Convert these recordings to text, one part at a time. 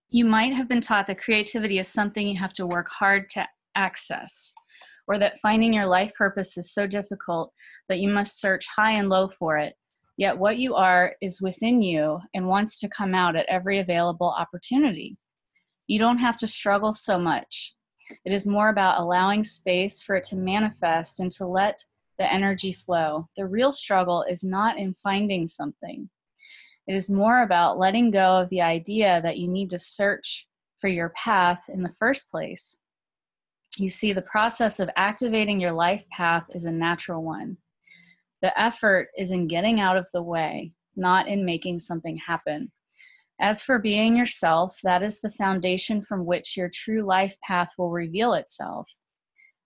You might have been taught that creativity is something you have to work hard to access, or that finding your life purpose is so difficult that you must search high and low for it. Yet what you are is within you and wants to come out at every available opportunity. You don't have to struggle so much. It is more about allowing space for it to manifest and to let the energy flow. The real struggle is not in finding something. It is more about letting go of the idea that you need to search for your path in the first place. You see, the process of activating your life path is a natural one. The effort is in getting out of the way, not in making something happen. As for being yourself, that is the foundation from which your true life path will reveal itself.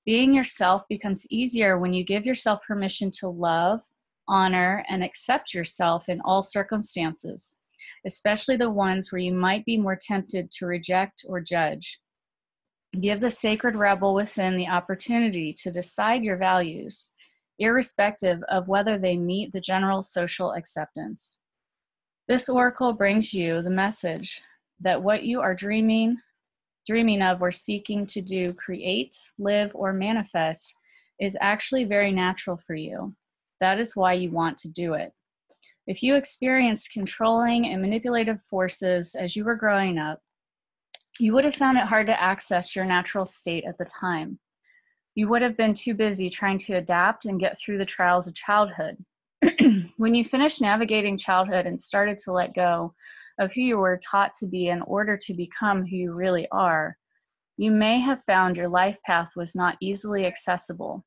Being yourself becomes easier when you give yourself permission to love, honor, and accept yourself in all circumstances, especially the ones where you might be more tempted to reject or judge. Give the sacred rebel within the opportunity to decide your values, irrespective of whether they meet the general social acceptance. This oracle brings you the message that what you are dreaming of or seeking to do, create, live, or manifest is actually very natural for you. That is why you want to do it. If you experienced controlling and manipulative forces as you were growing up, you would have found it hard to access your natural state at the time. You would have been too busy trying to adapt and get through the trials of childhood. When you finished navigating childhood and started to let go of who you were taught to be in order to become who you really are, you may have found your life path was not easily accessible.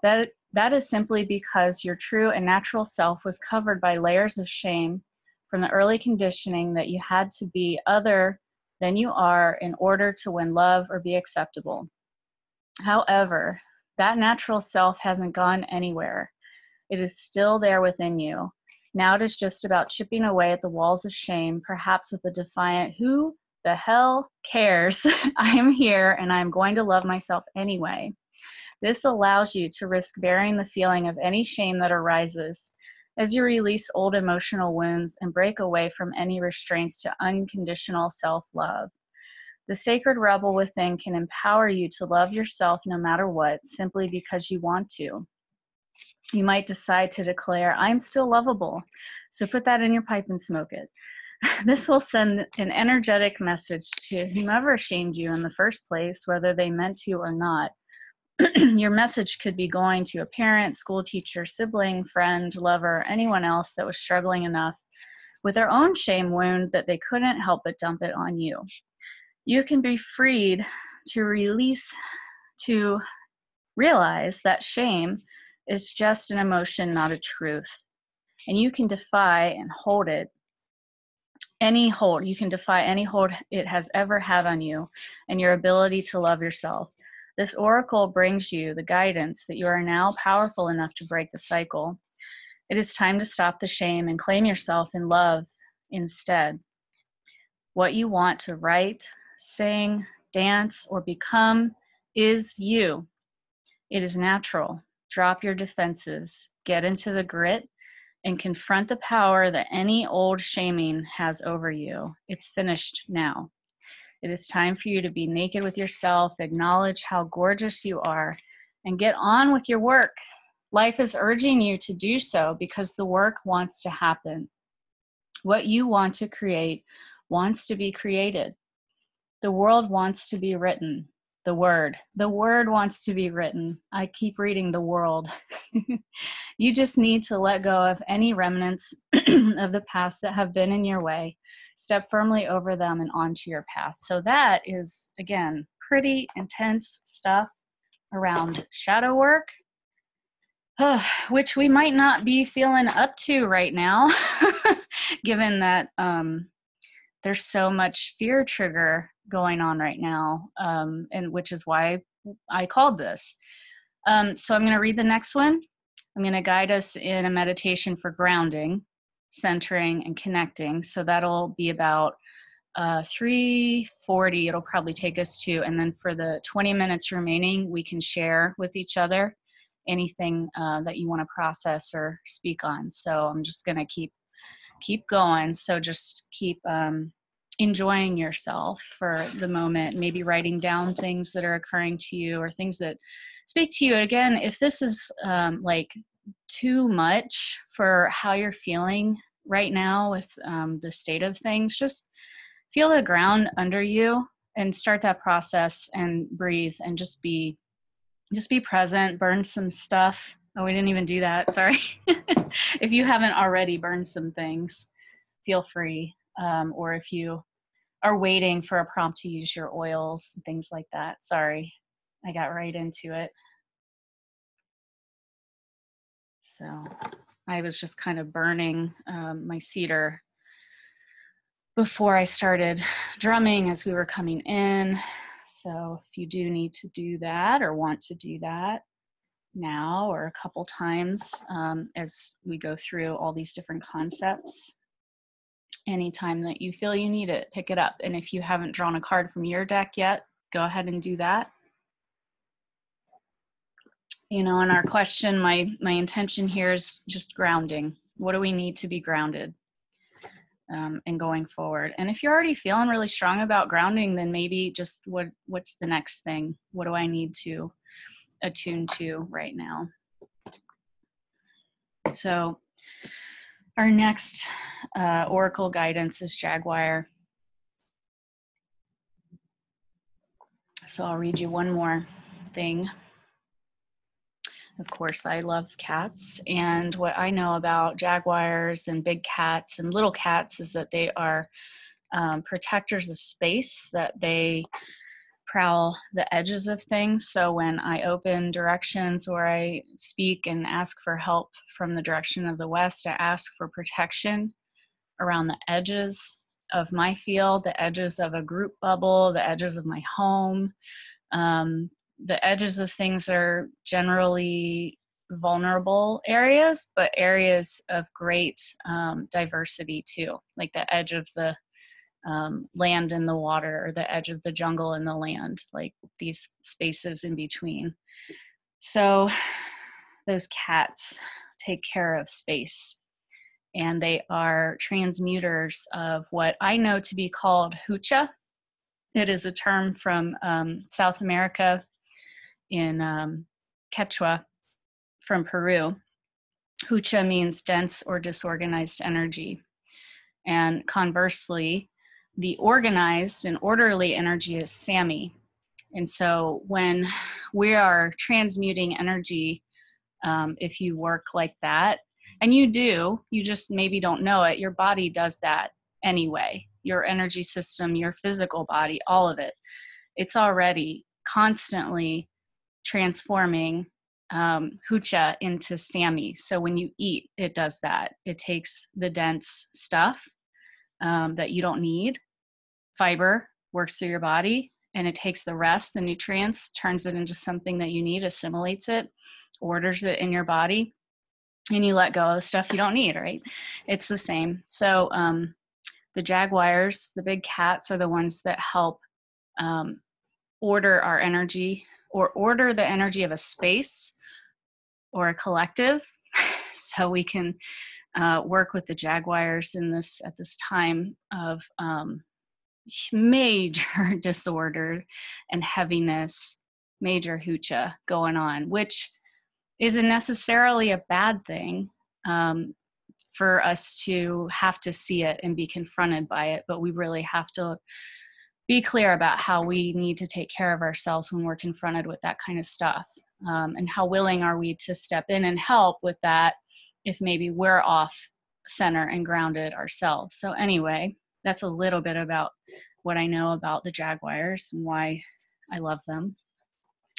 That is simply because your true and natural self was covered by layers of shame from the early conditioning that you had to be other than you are in order to win love or be acceptable. However, that natural self hasn't gone anywhere. It is still there within you. Now it is just about chipping away at the walls of shame, perhaps with a defiant, who the hell cares? I am here and I am going to love myself anyway. This allows you to risk bearing the feeling of any shame that arises as you release old emotional wounds and break away from any restraints to unconditional self-love. The sacred rebel within can empower you to love yourself no matter what, simply because you want to. You might decide to declare, I'm still lovable. So put that in your pipe and smoke it. This will send an energetic message to whomever shamed you in the first place, whether they meant to or not. Your message could be going to a parent, school teacher, sibling, friend, lover, anyone else that was struggling enough with their own shame wound that they couldn't help but dump it on you. You can be freed to realize that shame is just an emotion, not a truth. And you can defy and hold it. You can defy any hold it has ever had on you and your ability to love yourself. This oracle brings you the guidance that you are now powerful enough to break the cycle. It is time to stop the shame and claim yourself in love instead. What you want to write, sing, dance, or become is you. It is natural. Drop your defenses, get into the grit, and confront the power that any old shaming has over you. It's finished now. It is time for you to be naked with yourself, acknowledge how gorgeous you are, and get on with your work. Life is urging you to do so because the work wants to happen. What you want to create wants to be created. The world wants to be written. The word wants to be written. I keep reading the world. You just need to let go of any remnants of the past that have been in your way. Step firmly over them and onto your path. So that is, again, pretty intense stuff around shadow work, which we might not be feeling up to right now, given that there's so much fear trigger going on right now, and which is why I called this. So I'm going to read the next one. I'm going to guide us in a meditation for grounding, centering, and connecting. So that'll be about 3:40. It'll probably take us to, and then for the 20 minutes remaining, we can share with each other anything that you want to process or speak on. So I'm just going to keep going. So just keep enjoying yourself for the moment, maybe writing down things that are occurring to you or things that speak to you. Again, if this is like too much for how you're feeling right now with the state of things, just feel the ground under you and start that process and breathe and just be present. Burn some stuff. Oh, we didn't even do that. Sorry. If you haven't already burned some things, feel free. Or if you are waiting for a prompt to use your oils and things like that. Sorry, I got right into it. So I was just kind of burning my cedar before I started drumming as we were coming in. So if you do need to do that or want to do that now or a couple times as we go through all these different concepts, anytime that you feel you need it, pick it up. And if you haven't drawn a card from your deck yet, go ahead and do that. You know, and our question, my intention here is just grounding. What do we need to be grounded and going forward? And if you're already feeling really strong about grounding, then maybe just what's the next thing? What do I need to attune to right now? So our next oracle guidance is Jaguar. So I'll read you one more thing. Of course, I love cats, and what I know about jaguars and big cats and little cats is that they are protectors of space, that they prowl the edges of things. So when I open directions or I speak and ask for help from the direction of the west, I ask for protection around the edges of my field, the edges of a group bubble, the edges of my home. The edges of things are generally vulnerable areas, but areas of great diversity too, like the edge of the land and the water, or the edge of the jungle and the land, like these spaces in between. So those cats take care of space, and they are transmuters of what I know to be called hucha. It is a term from South America in Quechua from Peru. Hucha means dense or disorganized energy. And conversely, the organized and orderly energy is Sami. And so when we are transmuting energy, if you work like that, and you just maybe don't know it, your body does that anyway. Your energy system, your physical body, all of it, it's already constantly transforming hucha into Sami. So when you eat, it does that. It takes the dense stuff that you don't need, fiber, works through your body, and it takes the rest, the nutrients, turns it into something that you need, assimilates it, orders it in your body, and you let go of the stuff you don't need, right? It's the same. So the jaguars, the big cats, are the ones that help order our energy, or order the energy of a space or a collective, so we can work with the jaguars at this time of major disorder and heaviness, major hucha going on, which isn't necessarily a bad thing for us to have to see it and be confronted by it, but we really have to be clear about how we need to take care of ourselves when we're confronted with that kind of stuff. And how willing are we to step in and help with that if maybe we're off center and grounded ourselves. So anyway, that's a little bit about what I know about the jaguars and why I love them.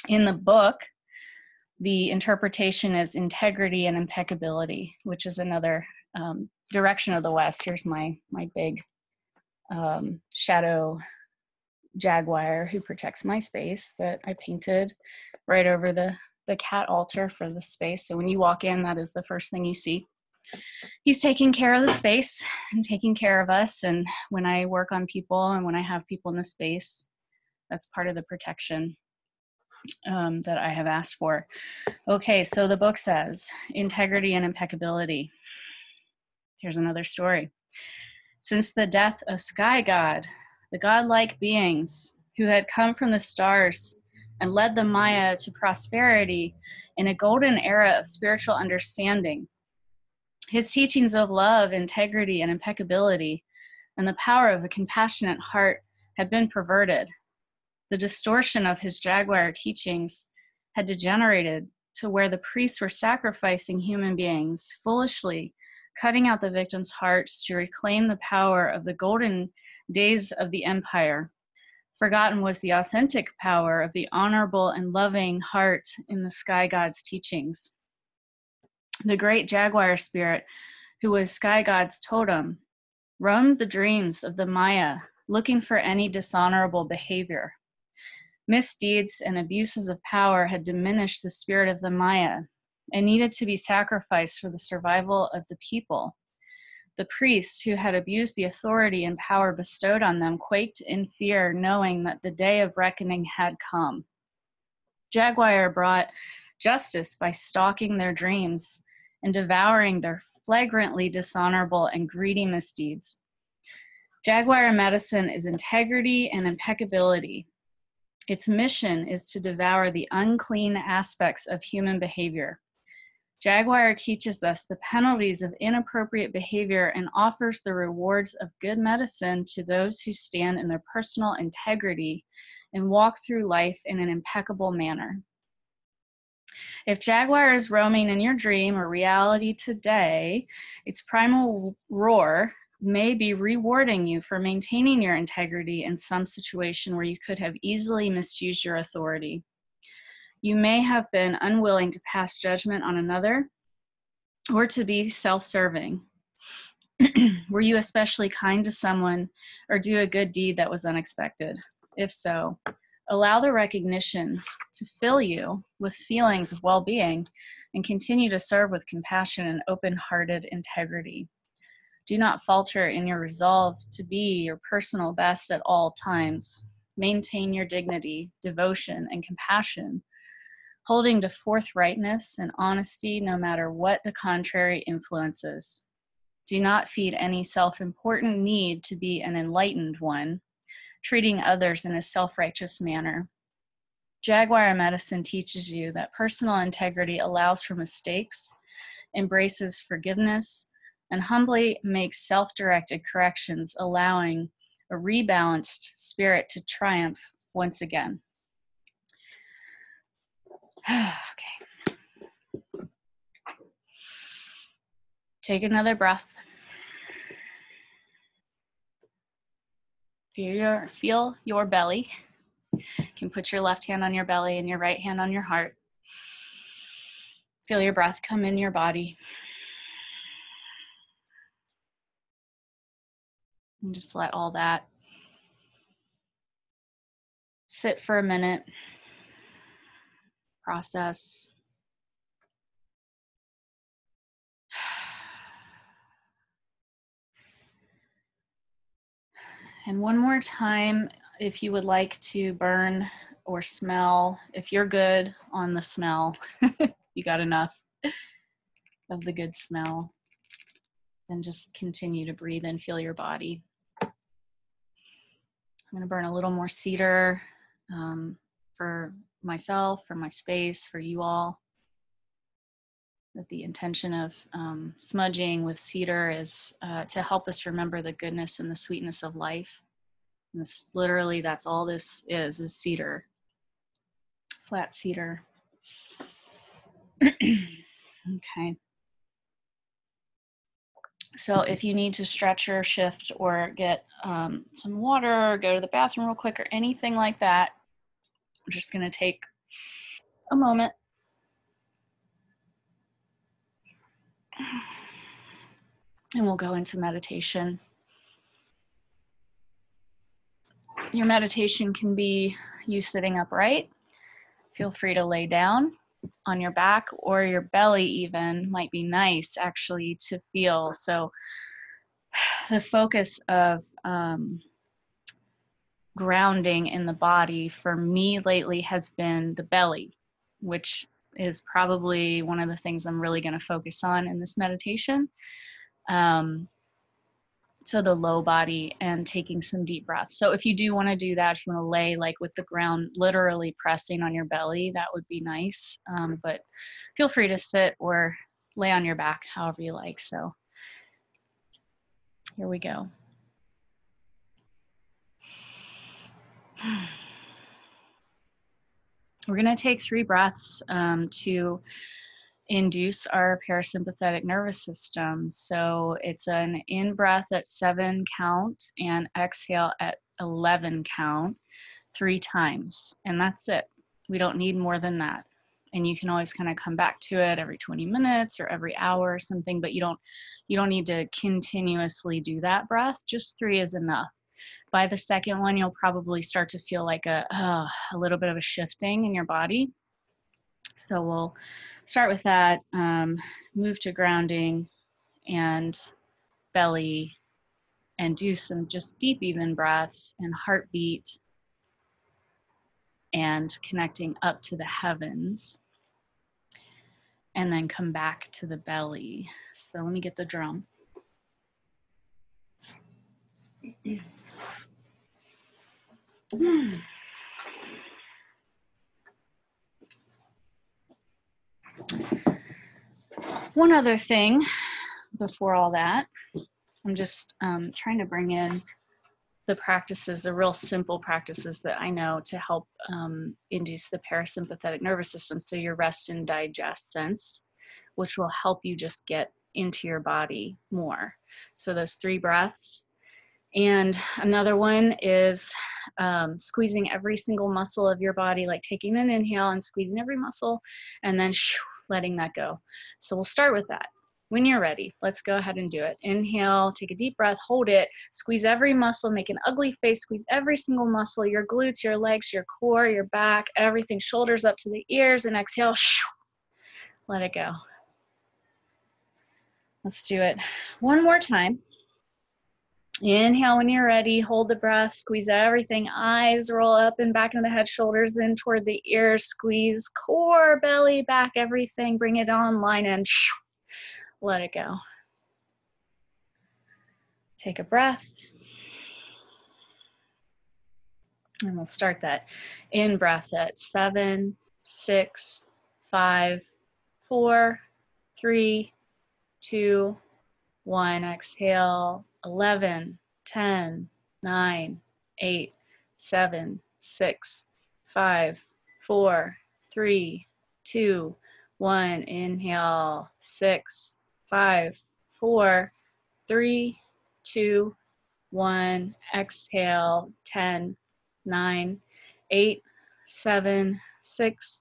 In the book, the interpretation is integrity and impeccability, which is another direction of the West. Here's my big shadow jaguar who protects my space that I painted right over the cat altar for the space. So when you walk in, that is the first thing you see. He's taking care of the space and taking care of us. And when I work on people and when I have people in the space, that's part of the protection that I have asked for. Okay, so the book says integrity and impeccability. Here's another story. Since the death of Sky God, the godlike beings who had come from the stars and led the Maya to prosperity in a golden era of spiritual understanding. His teachings of love, integrity, and impeccability, and the power of a compassionate heart had been perverted. The distortion of his jaguar teachings had degenerated to where the priests were sacrificing human beings, foolishly cutting out the victims' hearts to reclaim the power of the golden days of the empire. Forgotten was the authentic power of the honorable and loving heart in the sky god's teachings. The great jaguar spirit, who was sky god's totem, roamed the dreams of the Maya, looking for any dishonorable behavior. Misdeeds and abuses of power had diminished the spirit of the Maya and needed to be sacrificed for the survival of the people. The priests who had abused the authority and power bestowed on them quaked in fear, knowing that the day of reckoning had come. Jaguar brought justice by stalking their dreams and devouring their flagrantly dishonorable and greedy misdeeds. Jaguar medicine is integrity and impeccability. Its mission is to devour the unclean aspects of human behavior. Jaguar teaches us the penalties of inappropriate behavior and offers the rewards of good medicine to those who stand in their personal integrity and walk through life in an impeccable manner. If Jaguar is roaming in your dream or reality today, its primal roar may be rewarding you for maintaining your integrity in some situation where you could have easily misused your authority. You may have been unwilling to pass judgment on another or to be self-serving. Were you especially kind to someone or do a good deed that was unexpected? If so, allow the recognition to fill you with feelings of well-being and continue to serve with compassion and open-hearted integrity. Do not falter in your resolve to be your personal best at all times. Maintain your dignity, devotion, and compassion, holding to forthrightness and honesty no matter what the contrary influences. Do not feed any self-important need to be an enlightened one, treating others in a self-righteous manner. Jaguar medicine teaches you that personal integrity allows for mistakes, embraces forgiveness, and humbly makes self-directed corrections, allowing a rebalanced spirit to triumph once again. Okay. Take another breath. Feel your belly. You can put your left hand on your belly and your right hand on your heart. Feel your breath come in your body. And just let all that sit for a minute. Process. And one more time, if you would like to burn or smell, if you're good on the smell, you got enough of the good smell, then just continue to breathe and feel your body. I'm going to burn a little more cedar for myself, for my space, for you all. That the intention of smudging with cedar is to help us remember the goodness and the sweetness of life. And this, literally, that's all this is cedar, flat cedar. Okay. So if you need to stretch or shift or get some water or go to the bathroom real quick or anything like that, I'm just going to take a moment. And we'll go into meditation. Your meditation can be you sitting upright. Feel free to lay down on your back, or your belly even might be nice actually to feel. So the focus of grounding in the body for me lately has been the belly, which is probably one of the things I'm really going to focus on in this meditation. So the low body, and taking some deep breaths. So if you do want to do that, if you want to lay like with the ground literally pressing on your belly, that would be nice. But feel free to sit or lay on your back, however you like. So here we go. We're going to take 3 breaths to induce our parasympathetic nervous system. So it's an in breath at 7 count and exhale at 11 count 3 times. And that's it. We don't need more than that. And you can always kind of come back to it every 20 minutes or every hour or something, but you don't need to continuously do that breath. Just 3 is enough. By the second one, you'll probably start to feel like a little bit of a shifting in your body. So we'll start with that, move to grounding and belly, and do some just deep, even breaths and heartbeat and connecting up to the heavens. And then come back to the belly. So let me get the drum. One other thing before all that, I'm just trying to bring in the practices, the real simple practices that I know to help induce the parasympathetic nervous system. So your rest and digest sense, which will help you just get into your body more. So those 3 breaths. And another one is squeezing every single muscle of your body, like taking an inhale and squeezing every muscle, and then letting that go. So we'll start with that. When you're ready, let's go ahead and do it. Inhale, take a deep breath, hold it, squeeze every muscle, make an ugly face, squeeze every single muscle, your glutes, your legs, your core, your back, everything, shoulders up to the ears, and exhale, let it go. Let's do it one more time. Inhale when you're ready, hold the breath, squeeze everything, eyes roll up and back into the head, shoulders in toward the ears, squeeze core, belly, back, everything, bring it online and let it go. Take a breath. And we'll start that in breath at 7, 6, 5, 4, 3, 2, 1. Exhale, 11, 10, 9, 8, 7, 6, 5, 4, 3, 2, 1. Inhale, 6, 5, 4, 3, 2, 1. Exhale, 10, 9, 8, 7, 6,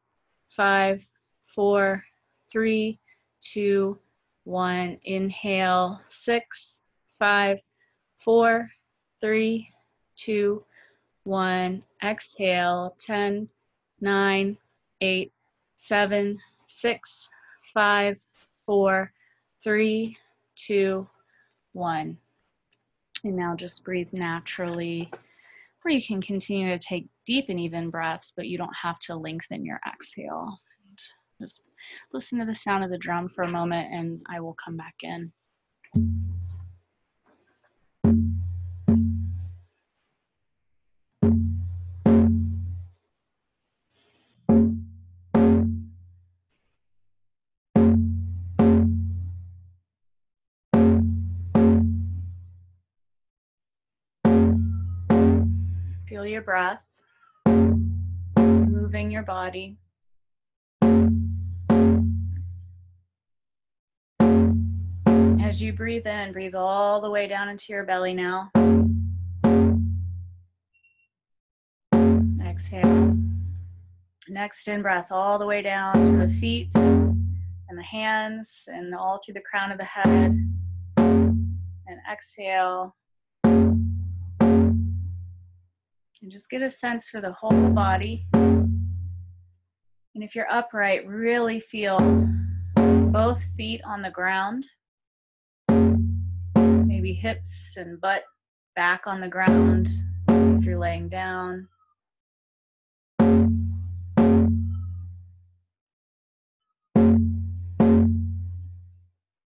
5, 4, 3, 2, 1. Inhale, 6, 5, 4, 3, 2, 1. Exhale, 10, 9, 8, 7, 6, 5, 4, 3, 2, 1. And now just breathe naturally, or you can continue to take deep and even breaths, but you don't have to lengthen your exhale. And just listen to the sound of the drum for a moment, and I will come back in. Feel your breath, moving your body. As you breathe in, breathe all the way down into your belly now. Exhale. Next in breath all the way down to the feet and the hands and all through the crown of the head. And exhale. And just get a sense for the whole body. And if you're upright, really feel both feet on the ground. Maybe hips and butt back on the ground if you're laying down.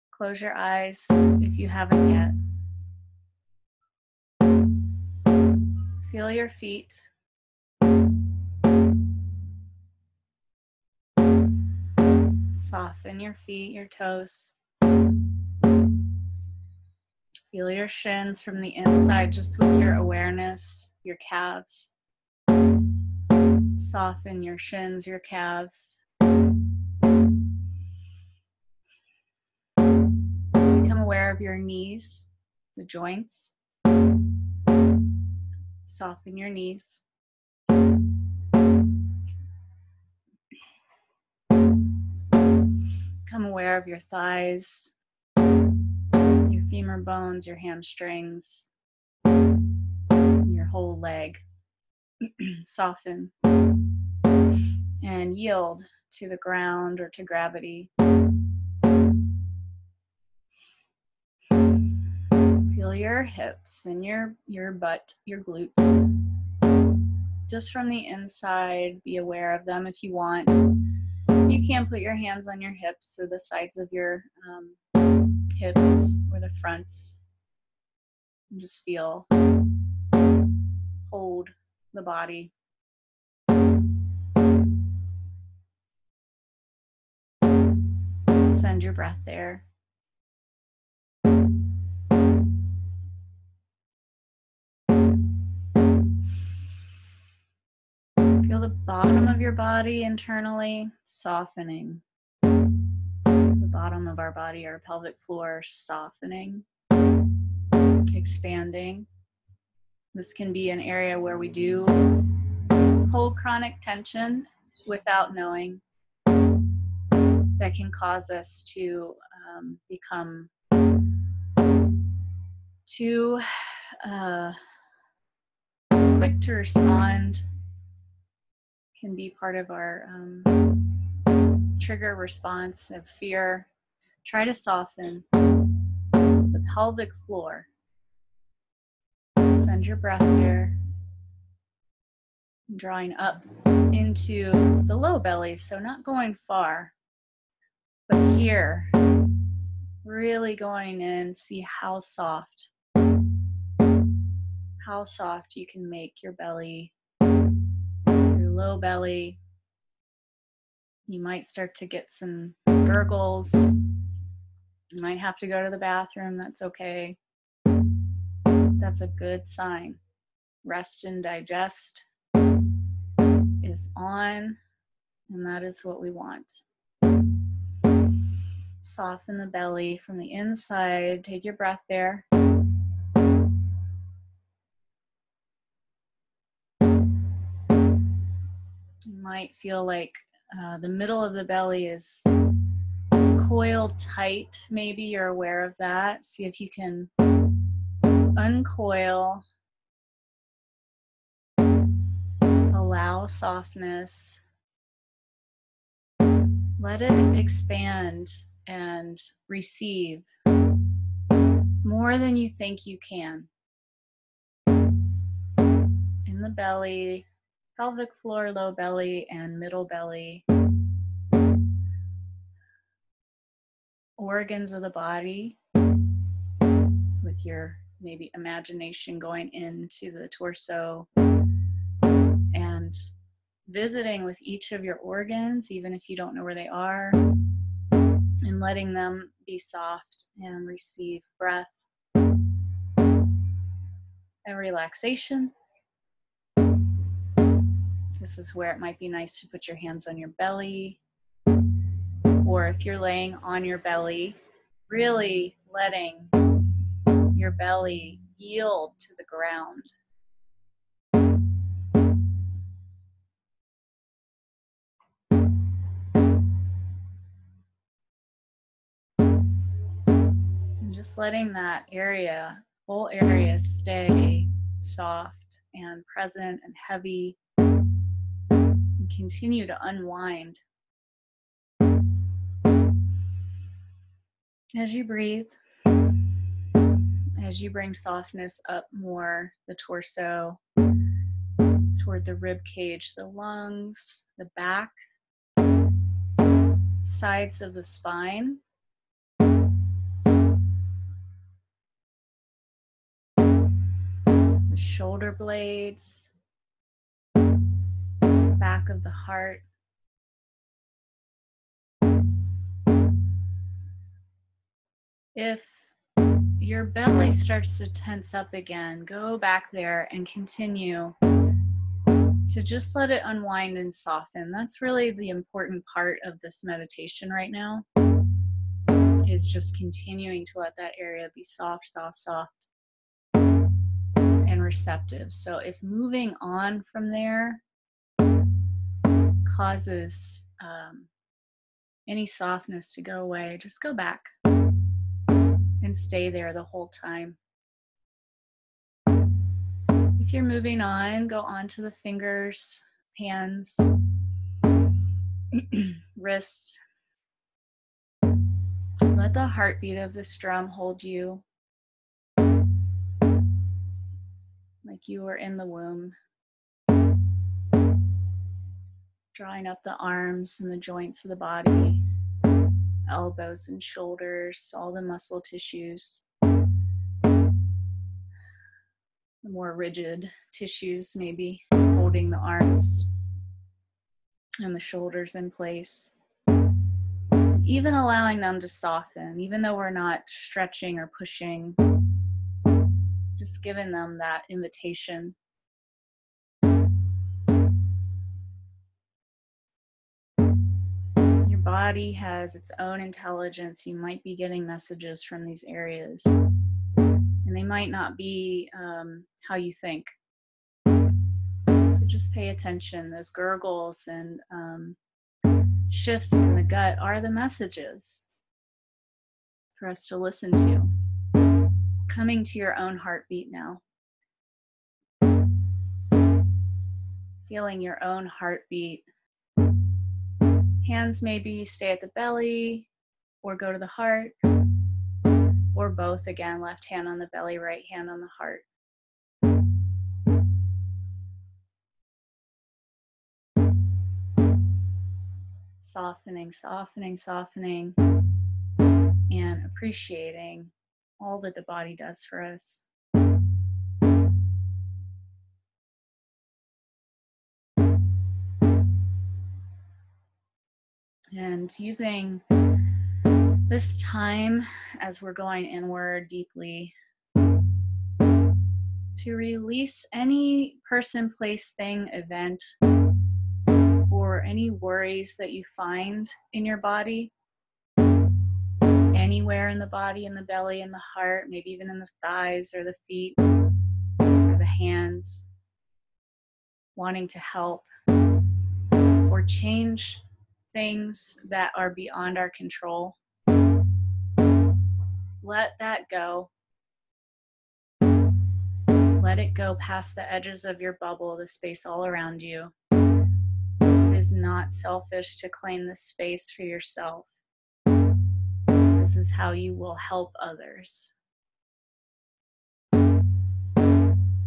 Close your eyes if you haven't yet. Feel your feet. Soften your feet, your toes. Feel your shins from the inside just with your awareness, your calves. Soften your shins, your calves. Become aware of your knees, the joints. Soften your knees. Become aware of your thighs, your femur bones, your hamstrings, your whole leg. Soften and yield to the ground or to gravity. Feel your hips and your butt, your glutes. Just from the inside, be aware of them if you want. You can put your hands on your hips, so the sides of your hips or the fronts. And just feel, hold the body. Send your breath there. Feel the bottom of your body internally softening. The bottom of our body, our pelvic floor, softening, expanding. This can be an area where we do hold chronic tension without knowing. That can cause us to become too quick to respond. Can be part of our trigger response of fear. Try to soften the pelvic floor. Send your breath there. Drawing up into the low belly, so not going far, but here, really going in, see how soft you can make your belly, your low belly. You might start to get some gurgles. You might have to go to the bathroom. That's okay. That's a good sign. Rest and digest is on, and that is what we want. Soften the belly from the inside. Take your breath there. You might feel like the middle of the belly is coiled tight. Maybe you're aware of that. See if you can uncoil, allow softness, let it expand and receive more than you think you can. In the belly, pelvic floor, low belly, and middle belly. Organs of the body, with your maybe imagination going into the torso and visiting with each of your organs, even if you don't know where they are, and letting them be soft and receive breath and relaxation. This is where it might be nice to put your hands on your belly, or if you're laying on your belly, really letting your belly yield to the ground. And just letting that area, whole area, stay soft and present and heavy, and continue to unwind. As you breathe, as you bring softness up more the torso, toward the rib cage, the lungs, the back, sides of the spine. the shoulder blades, back of the heart. If your belly starts to tense up again, go back there and continue to just let it unwind and soften. That's really the important part of this meditation right now, is just continuing to let that area be soft, soft, soft, and receptive. So if moving on from there causes any softness to go away, just go back and stay there the whole time. If you're moving on, go on to the fingers, hands, wrists. Let the heartbeat of this drum hold you like you were in the womb. Drawing up the arms and the joints of the body, elbows and shoulders, all the muscle tissues. The more rigid tissues maybe holding the arms and the shoulders in place. Even allowing them to soften, even though we're not stretching or pushing, just giving them that invitation. Your body has its own intelligence. You might be getting messages from these areas, and they might not be how you think. So just pay attention. Those gurgles and shifts in the gut are the messages for us to listen to. Coming to your own heartbeat now. Feeling your own heartbeat. Hands maybe stay at the belly or go to the heart, or both again, left hand on the belly, right hand on the heart. Softening, softening, softening, and appreciating all that the body does for us. And using this time as we're going inward deeply to release any person, place, thing, event, or any worries that you find in your body, anywhere in the body, in the belly, in the heart, maybe even in the thighs or the feet or the hands, wanting to help or change things that are beyond our control. Let that go. Let it go past the edges of your bubble, the space all around you. It is not selfish to claim this space for yourself. This is how you will help others.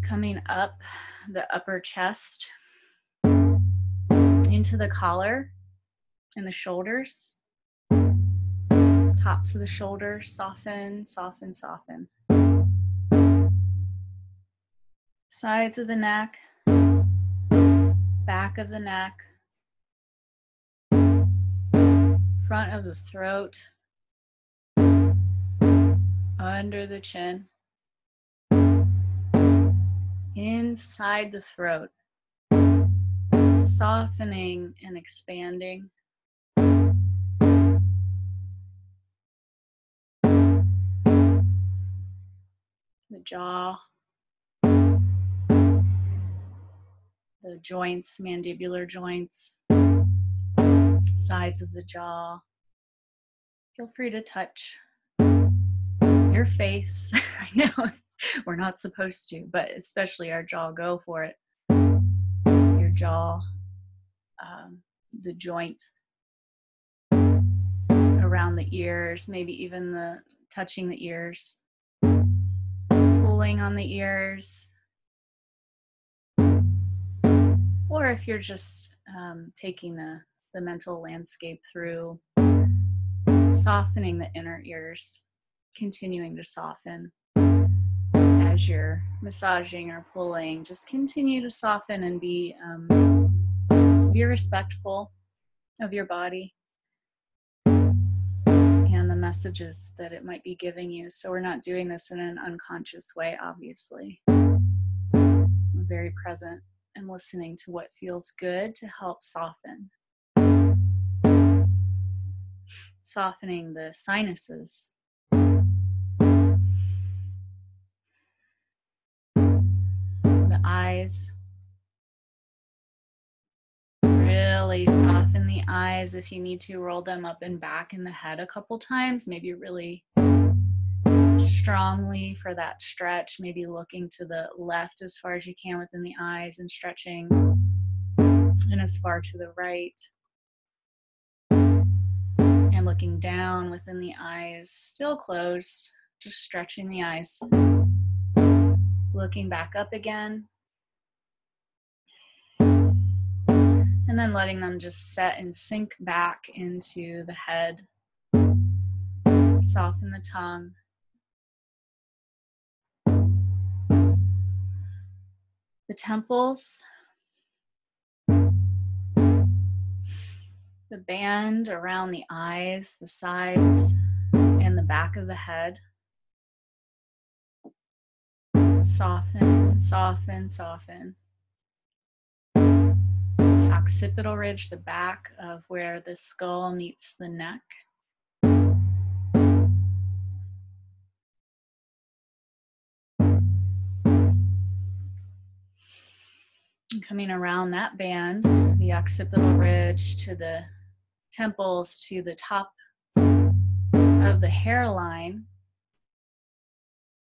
Coming up the upper chest, into the collar and the shoulders. Tops of the shoulders, soften, soften, soften. Sides of the neck, back of the neck, front of the throat, under the chin, inside the throat, softening and expanding. The jaw, the joints, mandibular joints, sides of the jaw. Feel free to touch your face. I know we're not supposed to, but especially our jaw, go for it. Your jaw, the joint around the ears, maybe even touching the ears, pulling on the ears. Or if you're just taking the mental landscape through, softening the inner ears, continuing to soften as you're massaging or pulling, just continue to soften and be respectful of your body and the messages that it might be giving you. So we're not doing this in an unconscious way, obviously. We're very present and listening to what feels good to help soften. Softening the sinuses. The eyes. Really soften the eyes. If you need to, roll them up and back in the head a couple times. Maybe really strongly for that stretch. Maybe looking to the left as far as you can within the eyes and stretching, and as far to the right. And looking down within the eyes, still closed, just stretching the eyes. Looking back up again. And then letting them just set and sink back into the head. Soften the tongue. The temples. The band around the eyes, the sides, and the back of the head. Soften, soften, soften. The occipital ridge, the back of where the skull meets the neck. And coming around that band, the occipital ridge to the temples, to the top of the hairline.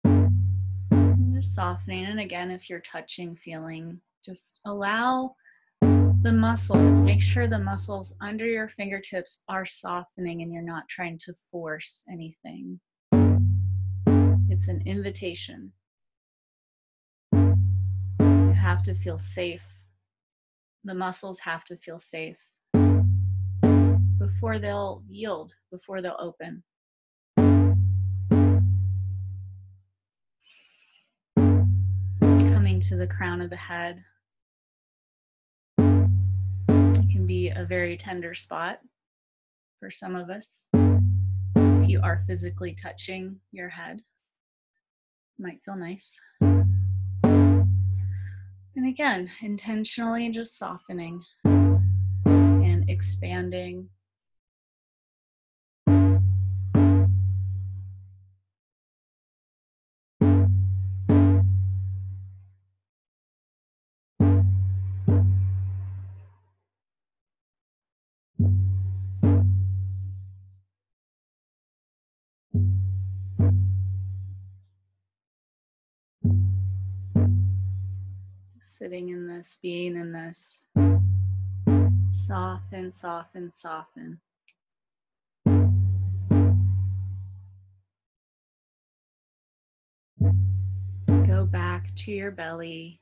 And just softening. And again, if you're touching, feeling, just allow the muscles, make sure the muscles under your fingertips are softening and you're not trying to force anything. It's an invitation. You have to feel safe. The muscles have to feel safe before they'll yield, before they'll open. Coming to the crown of the head. It can be a very tender spot for some of us. If you are physically touching your head, it might feel nice. And again, intentionally just softening and expanding. Sitting in this, being in this. Soften, soften, soften. Go back to your belly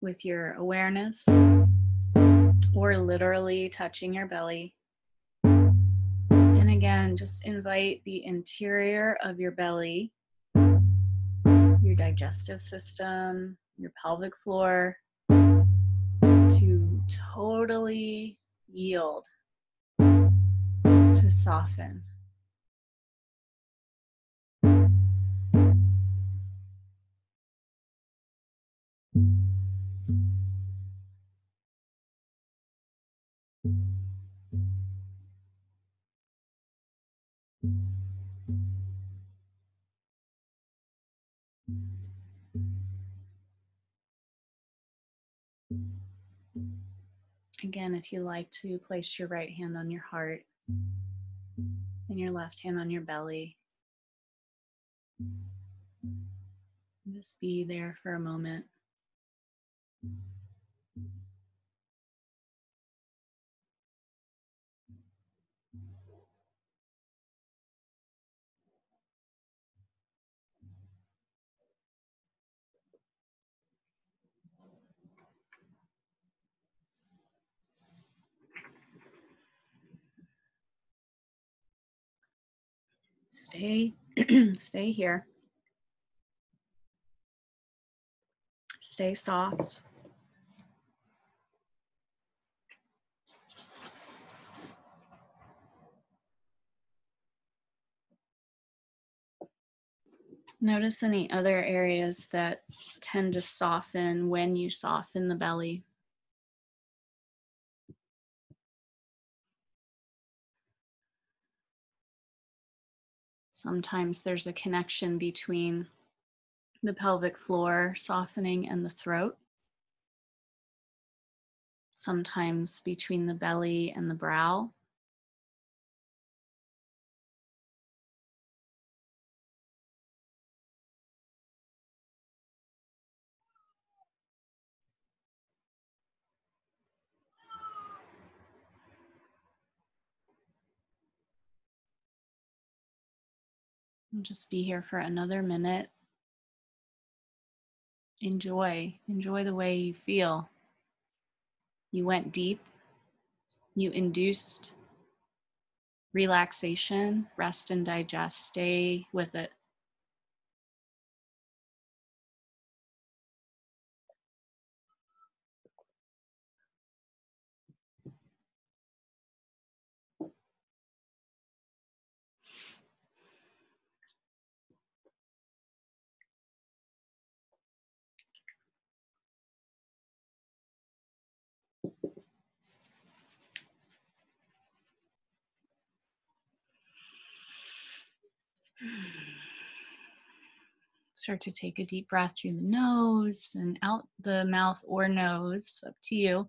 with your awareness, or literally touching your belly. And again, just invite the interior of your belly, your digestive system, your pelvic floor, to totally yield, to soften. Again, if you like to place your right hand on your heart and your left hand on your belly, just be there for a moment. Stay, stay here. Stay soft. Notice any other areas that tend to soften when you soften the belly. Sometimes there's a connection between the pelvic floor softening and the throat. Sometimes between the belly and the brow. And just be here for another minute. Enjoy the way you feel. You went deep. You induced relaxation, rest and digest. Stay with it. Start to take a deep breath through the nose and out the mouth or nose, up to you.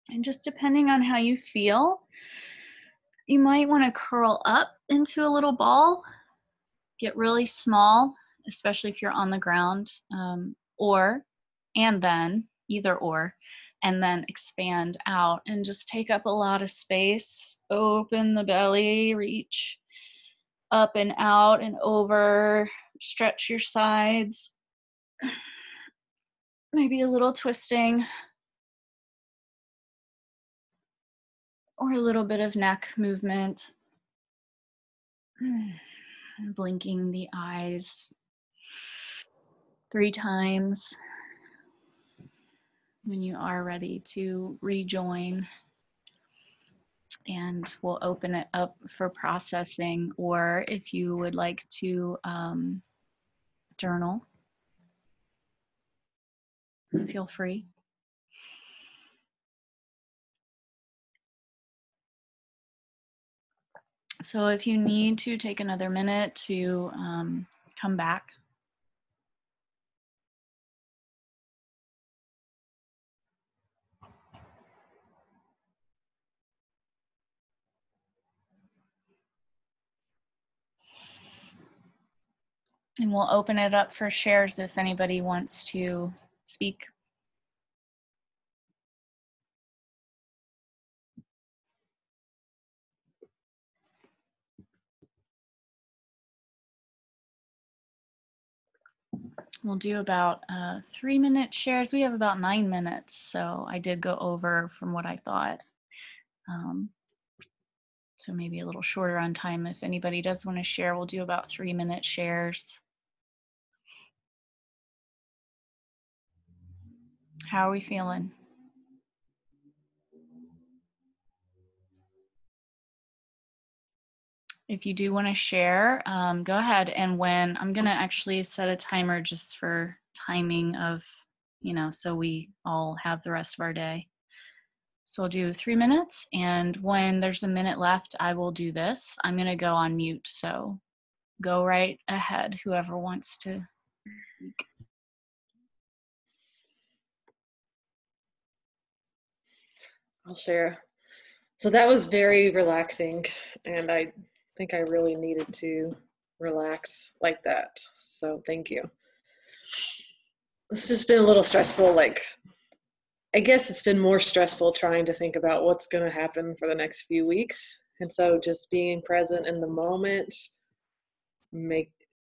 And just depending on how you feel, you might want to curl up into a little ball, get really small, especially if you're on the ground, either or, and then expand out and just take up a lot of space. Open the belly, reach up and out and over, stretch your sides. Maybe a little twisting or a little bit of neck movement. Blinking the eyes 3 times when you are ready to rejoin. And we'll open it up for processing, or if you would like to journal, feel free. So if you need to take another minute to come back. And we'll open it up for shares if anybody wants to speak. We'll do about 3-minute shares. We have about 9 minutes, so I did go over from what I thought. So maybe a little shorter on time. If anybody does want to share, we'll do about 3-minute shares. How are we feeling? If you do want to share, go ahead. And when I'm going to actually set a timer just for timing of, so we all have the rest of our day. So I'll do 3 minutes. And when there's a minute left, I will do this. I'm going to go on mute. So go right ahead, whoever wants to speak. I'll share. So that was very relaxing, and I think I really needed to relax like that. So thank you. It's just been a little stressful. I guess it's been more stressful trying to think about what's going to happen for the next few weeks. And so just being present in the moment